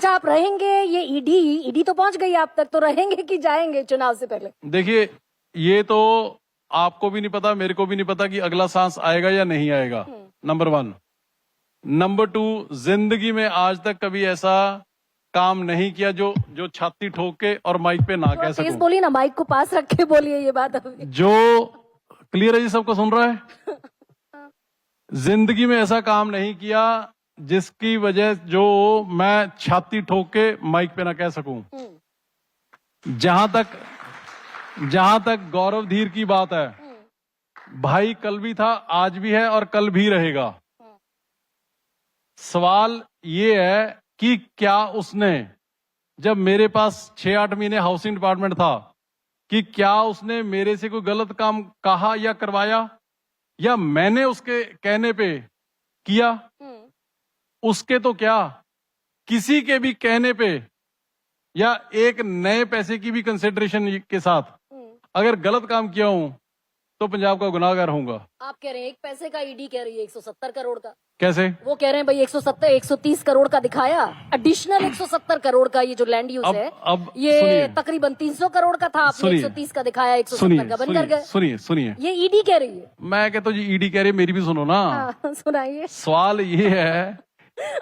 अच्छा, आप रहेंगे? ये ईडी तो पहुंच गई आप तक, तो रहेंगे कि जाएंगे चुनाव से पहले? देखिए, ये तो आपको भी नहीं पता, मेरे को भी नहीं पता कि अगला सांस आएगा या नहीं आएगा, नंबर 1। नंबर 2, जिंदगी में आज तक कभी ऐसा काम नहीं किया जो छाती ठोक के और माइक पे ना कह तेज सकूं। बोलिए ना, माइक को पास रख के बोलिए ये बात अभी। जो क्लियर है जी, सबको सुन रहा है? जिंदगी में ऐसा काम नहीं किया जिसकी वजह जो मैं छाती ठोक के माइक पे ना कह सकूं। जहां तक गौरव धीर की बात है, भाई कल भी था, आज भी है और कल भी रहेगा। सवाल ये है कि क्या उसने, जब मेरे पास 6-8 महीने हाउसिंग डिपार्टमेंट था, कि क्या उसने मेरे से कोई गलत काम कहा या करवाया, या मैंने उसके कहने पे किया? उसके तो क्या, किसी के भी कहने पे या एक नए पैसे की भी कंसिडरेशन के साथ अगर गलत काम किया हूं तो पंजाब का गुनाहगार होऊंगा। आप कह रहे हैं एक पैसे का, ईडी कह रही है 170 करोड़ का। कैसे? वो कह रहे हैं भाई 130 करोड़ का दिखाया, एडिशनल 170 करोड़ का ये जो लैंड यूज है, अब ये सुनिए। तकरीबन 300 करोड़ का था, आपने 130 का दिखाया, 170 का बन कर गए। सुनिए, ये ईडी कह रही है। मैं कहता हूँ जी, ईडी कह रही है, मेरी भी सुनो ना। सुनाइए। सवाल ये है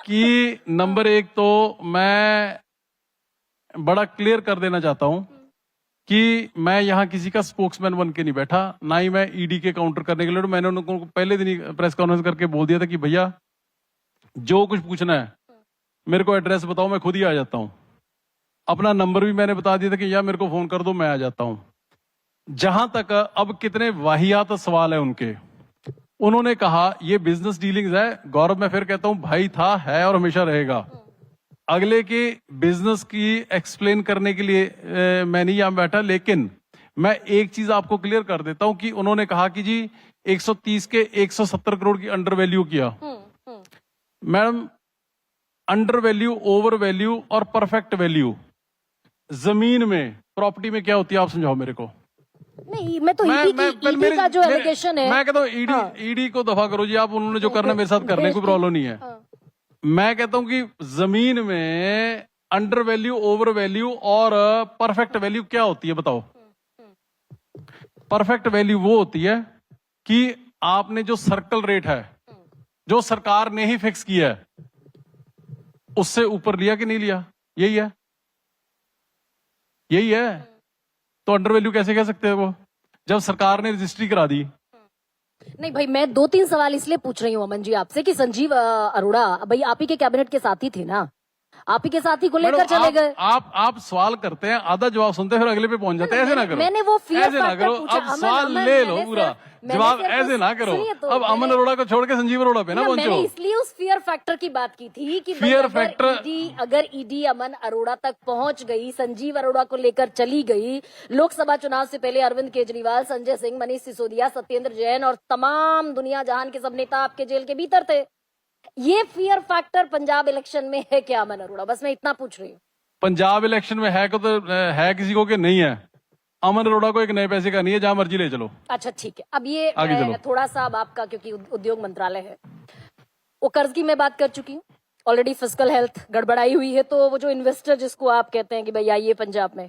कि नंबर 1 तो मैं बड़ा क्लियर कर देना चाहता हूं कि मैं यहां किसी का स्पोक्समैन बन के नहीं बैठा, ना ही मैं ईडी के काउंटर करने के लिए। मैंने उनको पहले दिन ही प्रेस कॉन्फ्रेंस करके बोल दिया था कि भैया जो कुछ पूछना है मेरे को एड्रेस बताओ, मैं खुद ही आ जाता हूं। अपना नंबर भी मैंने बता दिया था कि या मेरे को फोन कर दो, मैं आ जाता हूं। जहां तक अब कितने वाहियात सवाल है उनके, उन्होंने कहा ये बिजनेस डीलिंग्स है। गौरव, मैं फिर कहता हूं, भाई था, है और हमेशा रहेगा। अगले के बिजनेस की एक्सप्लेन करने के लिए मैं नहीं यहां बैठा, लेकिन मैं एक चीज आपको क्लियर कर देता हूं कि उन्होंने कहा कि जी 130 के 170 करोड़ की अंडर वैल्यू किया। Madam, under value, over value और परफेक्ट वैल्यू जमीन में, प्रॉपर्टी में क्या होती है, आप समझाओ मेरे को। नहीं, मैं तो ईडी का जो एलिगेशन है, मैं कहता हूँ ईडी को दफा करो जी आप, उन्होंने जो करना मेरे साथ करने, कोई प्रॉब्लम नहीं है। मैं कहता हूं कि जमीन में अंडर वैल्यू, ओवर वैल्यू और परफेक्ट वैल्यू क्या होती है, बताओ। परफेक्ट वैल्यू वो होती है कि आपने जो सर्कल रेट है, जो सरकार ने ही फिक्स किया है, उससे ऊपर लिया कि नहीं लिया, यही है, यही है। तो अंडर वैल्यू कैसे कह सकते हैं वो, जब सरकार ने रजिस्ट्री करा दी। नहीं भाई, मैं 2-3 सवाल इसलिए पूछ रही हूँ अमन जी आपसे कि संजीव अरोड़ा भाई आप ही के कैबिनेट के साथी थे ना, आप ही के साथी को लेकर चले गए। आप सवाल करते हैं, आधा जवाब सुनते हैं, फिर अगले पे पहुंच जाते हैं। ऐसे ना करो, मैंने वो ऐसे ना करो, अब सवाल ले लो पूरा, जवाब ऐसे ना करो। अब अमन अरोड़ा को छोड़ के संजीव अरोड़ा पे ना पहुंचो। मैंने इसलिए उस फियर फैक्टर की बात की थी कि फियर फैक्टर, अगर ईडी अमन अरोड़ा तक पहुंच गई, संजीव अरोड़ा को लेकर चली गई, लोकसभा चुनाव से पहले अरविंद केजरीवाल, संजय सिंह, मनीष सिसोदिया, सत्येंद्र जैन और तमाम दुनिया जहान के सब नेता आपके जेल के भीतर थे। ये फियर फैक्टर पंजाब इलेक्शन में है क्या अमन अरोड़ा? बस मैं इतना पूछ रही हूँ। पंजाब इलेक्शन में है को तो है किसी को कि नहीं है। अमन अरोड़ा को एक नए पैसे का नहीं है, जहां मर्जी ले चलो। अच्छा ठीक है, अब ये थोड़ा सा अब आपका, क्योंकि उद्योग मंत्रालय है, वो कर्ज की मैं बात कर चुकी हूँ ऑलरेडी, फिस्कल हेल्थ गड़बड़ाई हुई है, तो वो जो इन्वेस्टर जिसको आप कहते हैं कि भाई आइए पंजाब में,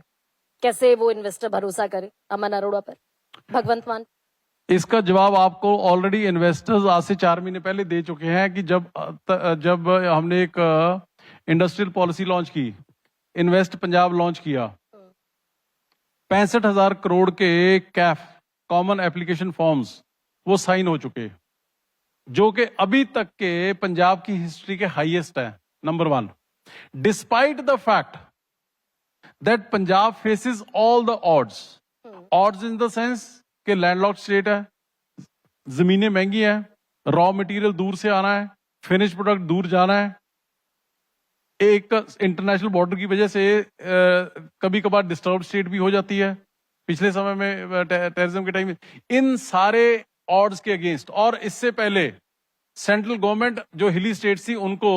कैसे वो इन्वेस्टर भरोसा करे अमन अरोड़ा पर, भगवंत मान? इसका जवाब आपको ऑलरेडी इन्वेस्टर्स आज से 4 महीने पहले दे चुके हैं कि जब हमने एक इंडस्ट्रियल पॉलिसी लॉन्च की, इन्वेस्ट पंजाब लॉन्च किया, 65,000 करोड़ के कैफ कॉमन एप्लीकेशन फॉर्म्स वो साइन हो चुके, जो कि अभी तक के पंजाब की हिस्ट्री के हाईएस्ट है, number 1। Despite the fact that Punjab faces all the odds in the sense कि लैंडलॉक्ड स्टेट है, जमीनें महंगी हैं, रॉ मटेरियल दूर से आना है, फिनिश प्रोडक्ट दूर जाना है, एक इंटरनेशनल बॉर्डर की वजह से कभी कभार डिस्टर्ब स्टेट भी हो जाती है, पिछले समय में टेररिज्म के टाइम में। इन सारे ऑड्स के अगेंस्ट, और इससे पहले सेंट्रल गवर्नमेंट जो हिली स्टेट थी उनको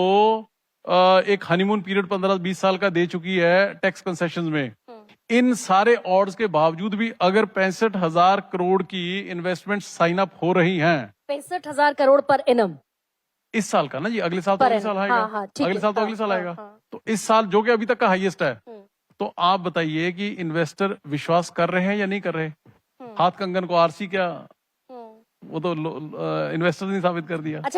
एक हनीमून पीरियड 15-20 साल का दे चुकी है टैक्स कंसेशंस में। इन सारे ऑर्ड्स के बावजूद भी अगर 65,000 करोड़ की इन्वेस्टमेंट साइन अप हो रही हैं, 65,000 करोड़ पर एनम, इस साल का ना जी, अगले साल तो अगले साल आएगा, हाँ, ठीक अगले है, साल तो हाँ, अगले साल हाँ, आएगा। हाँ। तो इस साल जो कि अभी तक का हाईएस्ट है, हम्म, तो आप बताइए कि इन्वेस्टर विश्वास कर रहे हैं या नहीं कर रहे? हाथ कंगन को आरसी क्या, हम्म। वो तो इन्वेस्टर ने साबित कर दिया। अच्छा